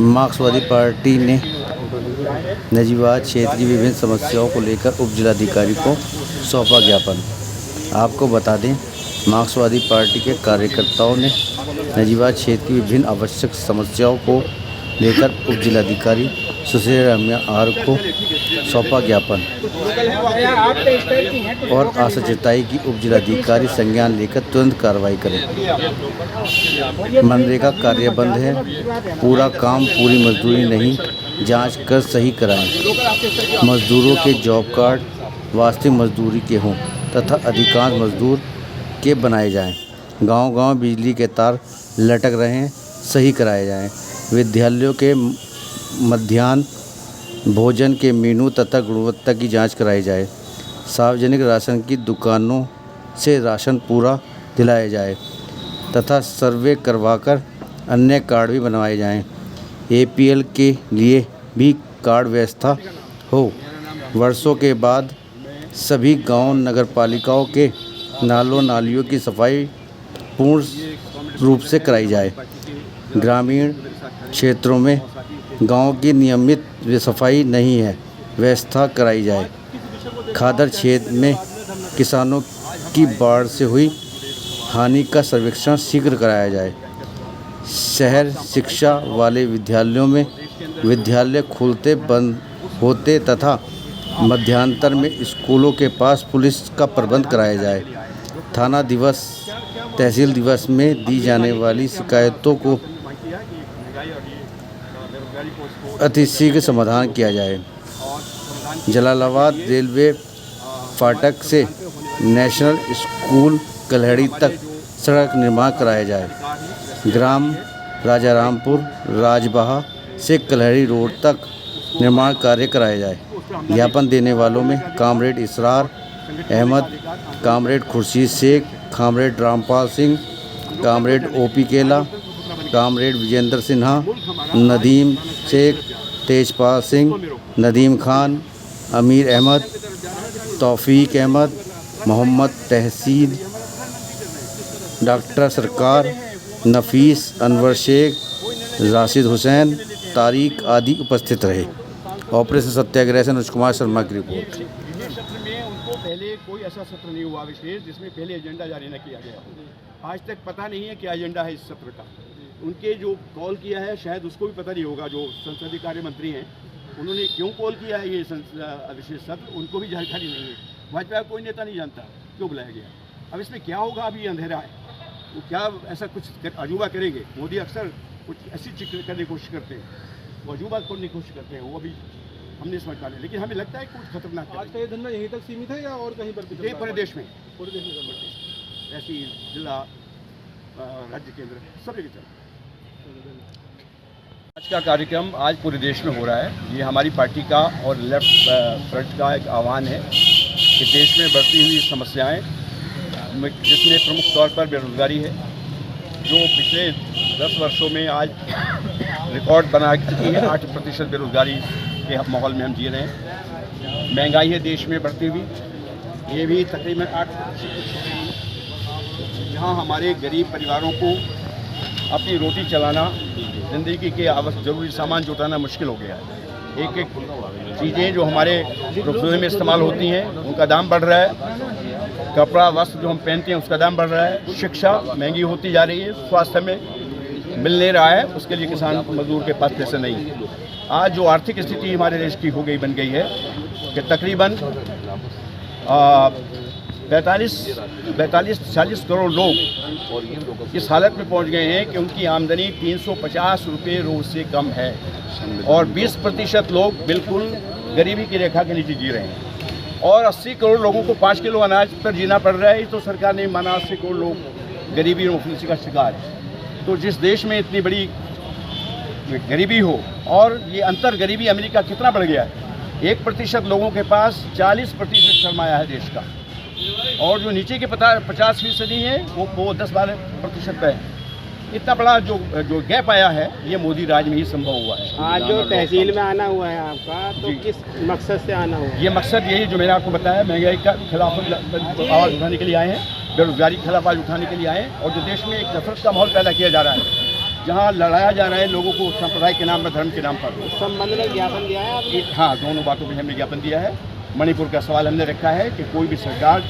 मार्क्सवादी पार्टी ने नजीबाद क्षेत्र की विभिन्न समस्याओं को लेकर उप जिलाधिकारी को सौंपा ज्ञापन। आपको बता दें, मार्क्सवादी पार्टी के कार्यकर्ताओं ने नजीबाद क्षेत्र की विभिन्न आवश्यक समस्याओं को लेकर उप जिलाधिकारी सुशील रम्या आर को सौंपा ज्ञापन और आशा जताई कि उप जिलाधिकारी संज्ञान लेकर तुरंत कार्रवाई करें। मनरेगा कार्य बंद है, पूरा काम पूरी मजदूरी नहीं, जांच कर सही कराएं। मजदूरों के जॉब कार्ड वास्तविक मजदूरी के हों तथा अधिकांश मजदूर के बनाए जाएं। गांव-गांव बिजली के तार लटक रहे हैं, सही कराए जाएं। विद्यालयों के मध्याह्न भोजन के मेनू तथा गुणवत्ता की जांच कराई जाए। सार्वजनिक राशन की दुकानों से राशन पूरा दिलाया जाए तथा सर्वे करवाकर अन्य कार्ड भी बनवाए जाएं। APL के लिए भी कार्ड व्यवस्था हो। वर्षों के बाद सभी गांव नगरपालिकाओं के नालों नालियों की सफाई पूर्ण रूप से कराई जाए। ग्रामीण क्षेत्रों में गांव की नियमित सफाई नहीं है, व्यवस्था कराई जाए। खादर क्षेत्र में किसानों की बाढ़ से हुई हानि का सर्वेक्षण शीघ्र कराया जाए। शहर शिक्षा वाले विद्यालयों में विद्यालय खुलते बंद होते तथा मध्यांतर में स्कूलों के पास पुलिस का प्रबंध कराया जाए। थाना दिवस तहसील दिवस में दी जाने वाली शिकायतों को अतिशीघ्र समाधान किया जाए। जलालाबाद रेलवे फाटक से नेशनल स्कूल कल्हड़ी तक सड़क निर्माण कराया जाए। ग्राम राजारामपुर राजबाहा से कल्हड़ी रोड तक निर्माण कार्य कराया जाए। ज्ञापन देने वालों में comrade Israr Ahmed, comrade Khurshid Sheikh, comrade Rampal Singh, comrade OP Kela, comrade Vijendra Sinha, Nadeem Sheikh, Tejpal Singh, Nadeem Khan, Amir Ahmed, Taufiq Ahmed, Mohammad Tahseen, doctor Sarkar, Nafees, Anwar Sheikh, Rashid Hussain, Tariq आदि उपस्थित रहे। ऑपरेशन सत्याग्रह से अनुज कुमार शर्मा की रिपोर्ट। पहले कोई ऐसा सत्र नहीं हुआ विशेष जिसमें पहले एजेंडा जारी न किया गया हो। आज तक पता नहीं है क्या एजेंडा है इस सत्र का। उनके जो कॉल किया है शायद उसको भी पता नहीं होगा, जो संसदीय कार्य मंत्री हैं उन्होंने क्यों कॉल किया है ये विशेष सत्र, उनको भी जानकारी नहीं है। भाजपा का कोई नेता नहीं जानता क्यों बुलाया गया। अब इसमें क्या होगा अभी अंधेरा है, वो क्या ऐसा कुछ अजूबा करेंगे। मोदी अक्सर कुछ ऐसी चीज करने की कोशिश करते हैं, वो अजूबा करने की कोशिश करते हैं, वो अभी हमने समझ पा रहे। लेकिन हमें लगता है कुछ खतरनाक। आज का ये धरना यहीं तक सीमित है या और कहीं पर? पूरे देश में, ऐसी जिला राज्य केंद्र सभी की तरह। आज का कार्यक्रम आज पूरे देश में हो रहा है। ये हमारी पार्टी का और लेफ्ट फ्रंट का एक आह्वान है कि देश में बढ़ती हुई समस्याएं, जिसमें प्रमुख तौर पर बेरोजगारी है, जो पिछले 10 वर्षों में आज रिकॉर्ड बना चुकी है। 8% बेरोजगारी के माहौल में हम जी रहे हैं। महंगाई है देश में बढ़ती हुई, ये भी तकरीबन 8%। जहाँ हमारे गरीब परिवारों को अपनी रोटी चलाना, ज़िंदगी के आवश्यक ज़रूरी सामान जुटाना मुश्किल हो गया है। एक एक चीज़ें जो हमारे रसोई में इस्तेमाल होती हैं उनका दाम बढ़ रहा है। कपड़ा वस्त्र जो हम पहनते हैं उसका दाम बढ़ रहा है। शिक्षा महंगी होती जा रही है। स्वास्थ्य में मिल नहीं रहा है, उसके लिए किसान मजदूर के पास पैसे नहीं है। आज जो आर्थिक स्थिति हमारे देश की बन गई है कि तकरीबन 45-40 करोड़ लोग इस हालत में पहुंच गए हैं कि उनकी आमदनी 350 रुपये रोज से कम है और 20% लोग बिल्कुल गरीबी की रेखा के नीचे जी रहे हैं और 80 करोड़ लोगों को 5 किलो अनाज पर जीना पड़ रहा है। तो सरकार ने माना 80 करोड़ लोग गरीबी और मुफलिसी का शिकार है। तो जिस देश में इतनी बड़ी गरीबी हो, और ये अंतर गरीबी अमेरिका कितना बढ़ गया है। 1% लोगों के पास 40% सरमाया है देश का, और जो नीचे के 50% है वो 10-12% पे है। इतना बड़ा जो गैप आया है ये मोदी राज में ही संभव हुआ है। आज जो तहसील में आना हुआ है आपका, तो किस मकसद से आना हुआ है? ये मकसद यही जो मैंने आपको बताया, महंगाई का खिलाफ आवाज़ उठाने के लिए आए हैं, बेरोजगारी के खिलाफ आवाज़ उठाने के लिए आए हैं, और जो देश में एक नफरत का माहौल पैदा किया जा रहा है जहाँ लड़ाया जा रहा है लोगों को संप्रदाय के नाम पर, धर्म के नाम पर। इस संबंध में ज्ञापन दिया है आपने? हाँ, दोनों बातों पर हमने ज्ञापन दिया है। मणिपुर का सवाल हमने रखा है कि कोई भी सरकार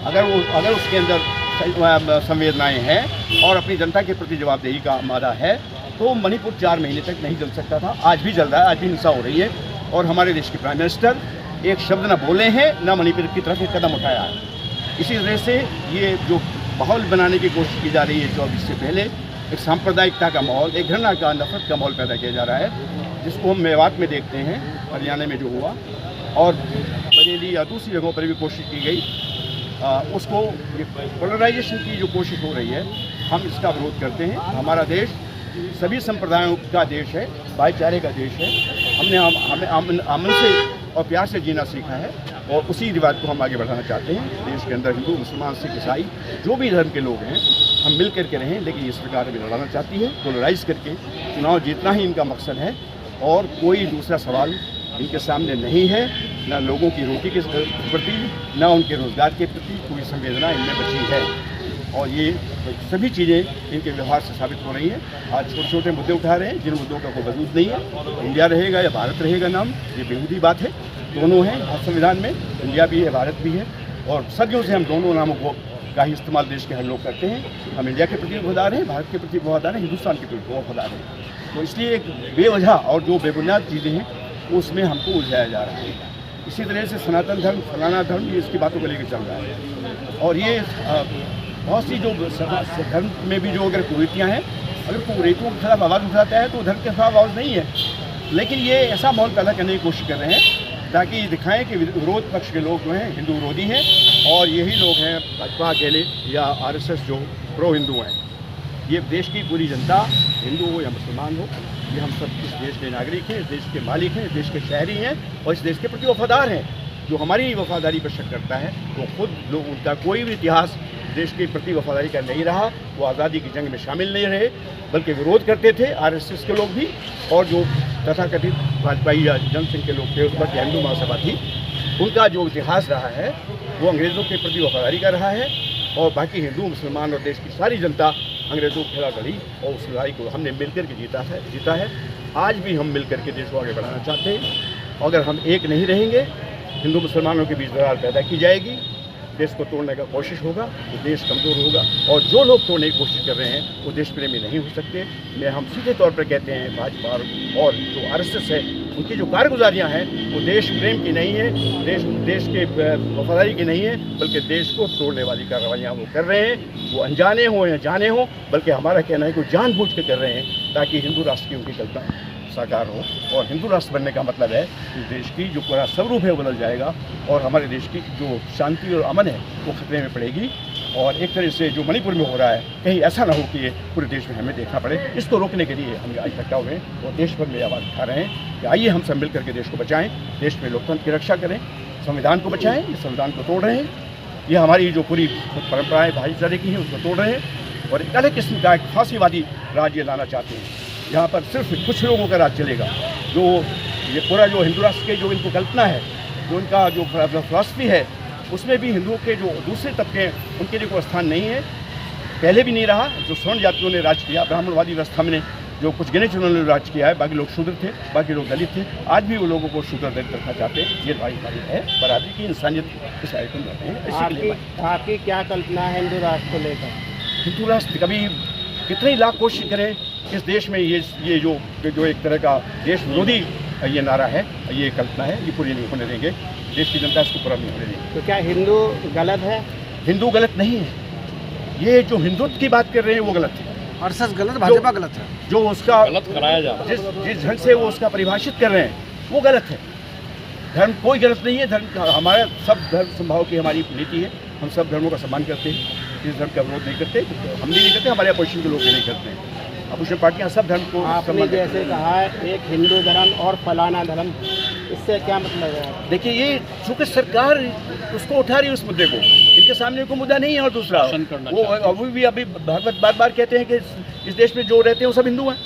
अगर उसके अंदर संवेदनाएं हैं और अपनी जनता के प्रति जवाबदेही का मादा है तो मणिपुर 4 महीने तक नहीं जल सकता था। आज भी जल रहा है, आज भी हिंसा हो रही है और हमारे देश के प्राइम मिनिस्टर एक शब्द न बोले हैं, न मणिपुर की तरफ एक कदम उठाया है। इसी तरह से ये जो माहौल बनाने की कोशिश की जा रही है 24 से पहले, एक सांप्रदायिकता का माहौल, एक घृणा का, नफरत का माहौल पैदा किया जा रहा है, जिसको हम मेवात में देखते हैं, हरियाणा में जो हुआ, और बरेली या दूसरी जगहों पर भी कोशिश की गई। उसको पोलराइजेशन की जो कोशिश हो रही है, हम इसका विरोध करते हैं। हमारा देश सभी संप्रदायों का देश है, भाईचारे का देश है। हमें अमन से और प्यार से जीना सीखा है और उसी रिवाज को हम आगे बढ़ाना चाहते हैं। देश के अंदर हिंदू, मुसलमान, सिख, ईसाई जो भी धर्म के लोग हैं, हम मिल करके रहें। लेकिन ये सरकार अभी लड़ाना चाहती है पोलराइज करके। चुनाव जीतना ही इनका मकसद है और कोई दूसरा सवाल इनके सामने नहीं है। न लोगों की रोटी के प्रति, न उनके रोज़गार के प्रति कोई संवेदना इनमें बची है और ये सभी चीज़ें इनके व्यवहार से साबित हो रही हैं। आज छोटे छोटे मुद्दे उठा रहे हैं जिन मुद्दों का कोई वजूद नहीं है। इंडिया रहेगा या भारत रहेगा नाम, ये बेहूदी बात है। दोनों हैं हर संविधान में, इंडिया भी है, भारत भी है, और सदियों से हम दोनों नामों को का ही इस्तेमाल देश के हर लोग करते हैं। हम इंडिया के प्रति वफादार हैं, भारत के प्रति वफादार हैं, हिंदुस्तान के प्रति वफादार हैं। तो इसलिए एक बेवजह और जो बेबुनियाद चीज़ें हैं उसमें हमको उलझाया जा रहा है। इसी तरह से सनातन धर्म, फलाना धर्म, ये इसकी बातों को लेकर चल रहा है। और ये बहुत सी जो धर्म में भी जो अगर कुरीतियाँ हैं, अगर कुरीतियों के खिलाफ आवाज़ उठाता है तो धर्म के खिलाफ आवाज़ नहीं है। लेकिन ये ऐसा माहौल पैदा करने की कोशिश कर रहे हैं ताकि दिखाएं कि विरोध पक्ष के लोग जो हैं हिंदू विरोधी हैं और यही लोग हैं भाजपा अकेले या आरएसएस जो प्रो हिंदू हैं। ये देश की पूरी जनता, हिंदू हो या मुसलमान हो, ये हम सब इस देश के नागरिक हैं, इस देश के मालिक हैं, इस देश के शहरी हैं और इस देश के प्रति वफादार हैं। जो हमारी वफादारी पर शक करता है वो खुद लोग, उनका कोई भी इतिहास देश के प्रति वफादारी का नहीं रहा। वो आज़ादी की जंग में शामिल नहीं रहे, बल्कि विरोध करते थे। आरएसएस के लोग भी और जो तथाकथित भाजपाई या जनसंघ के लोग थे, उस पर हिंदू महासभा थी, उनका जो इतिहास रहा है वो अंग्रेज़ों के प्रति वफादारी का रहा है। और बाकी हिंदू, मुसलमान और देश की सारी जनता अंग्रेज़ों के खिलाफ लड़ी और उस लड़ाई को हमने मिलकर के जीता है। आज भी हम मिलकर के देश को आगे बढ़ाना चाहते हैं। अगर हम एक नहीं रहेंगे, हिंदू मुसलमानों के बीच दरार पैदा की जाएगी, देश को तोड़ने का कोशिश होगा तो देश कमज़ोर होगा। और जो लोग तोड़ने की कोशिश कर रहे हैं वो देश प्रेमी नहीं हो सकते। मैं हम सीधे तौर पर कहते हैं भाजपा और जो आरएसएस है, उनकी जो कारगुजारियाँ हैं वो देश प्रेम की नहीं है, देश के वफादारी की नहीं है, बल्कि देश को तोड़ने वाली कार्रवाइयाँ वो कर रहे हैं। वो अनजाने हों या जाने हों, बल्कि हमारा कहना है कि जानबूझ के कर रहे हैं ताकि हिंदू राष्ट्र की उनकी कल्पना साकार हो। और हिंदू राष्ट्र बनने का मतलब है कि देश की जो पूरा स्वरूप है वो बदल जाएगा और हमारे देश की जो शांति और अमन है वो खतरे में पड़ेगी। और एक तरह से जो मणिपुर में हो रहा है, कहीं ऐसा ना हो कि ये पूरे देश में हमें देखना पड़े। इसको रोकने के लिए हम आज इकट्ठा हुए और देश भर में आवाज़ उठा रहे हैं कि आइए हम सब मिल करके देश को बचाएं, देश में लोकतंत्र की रक्षा करें, संविधान को बचाएं। इस संविधान को तोड़ रहे हैं, ये हमारी जो पूरी परंपराएँ भाईचारे की हैं उसको तोड़ रहे हैं और एक अलग किस्म का एक फांसीवादी राज्य लाना चाहते हैं, जहाँ पर सिर्फ कुछ लोगों का राज चलेगा। जो ये पूरा जो हिंदू राष्ट्र के जो इनको कल्पना है, जो इनका जो फिलॉसफी है, उसमें भी हिंदुओं के जो दूसरे तबके हैं उनके लिए कोई स्थान नहीं है, पहले भी नहीं रहा। जो स्वर्ण जातियों ने राज किया, ब्राह्मणवादी व्यवस्था में जो कुछ गिने चुने ने राज किया है, बाकी लोग शूद्र थे, बाकी लोग दलित थे। आज भी वो लोगों को शूद्र दलित रखना चाहते हैं। ये भाईचारे है, बराबरी की, इंसानियत के साइड में रहते हैं। आपकी क्या कल्पना है हिंदू राष्ट्र को लेकर? हिंदू राष्ट्र कभी कितनी लाख कोशिश करें इस देश में ये जो एक तरह का देश विरोधी ये नारा है, ये कल्पना है, ये पूरी नहीं होने देंगे। देश की जनता इसको पूरा नहीं होने देंगे। तो क्या हिंदू गलत है? हिंदू गलत नहीं है। ये जो हिंदुत्व की बात कर रहे हैं वो गलत है। आरएसएस गलत, भाजपा गलत है। जो उसका गलत कराया जा रहा है, जिस ढंग से वो उसका परिभाषित कर रहे हैं वो गलत है। धर्म कोई गलत नहीं है। धर्म हमारा सब धर्म संभाव की हमारी नीति है। हम सब धर्मों का सम्मान करते हैं, इस धर्म का विरोध नहीं करते, हम भी नहीं करते, हमारे अपोजिशन के लोग भी नहीं करते हैं। अपोजिशन पार्टियाँ सब धर्म को आपने जैसे कहा है एक हिंदू धर्म और फलाना धर्म, इससे क्या मतलब है? देखिए, ये चूँकि सरकार उसको उठा रही है, उस मुद्दे को, इनके सामने कोई मुद्दा नहीं है। और दूसरा वो अभी भी भागवत बार बार कहते हैं कि इस देश में जो रहते हैं वो सब हिंदू हैं।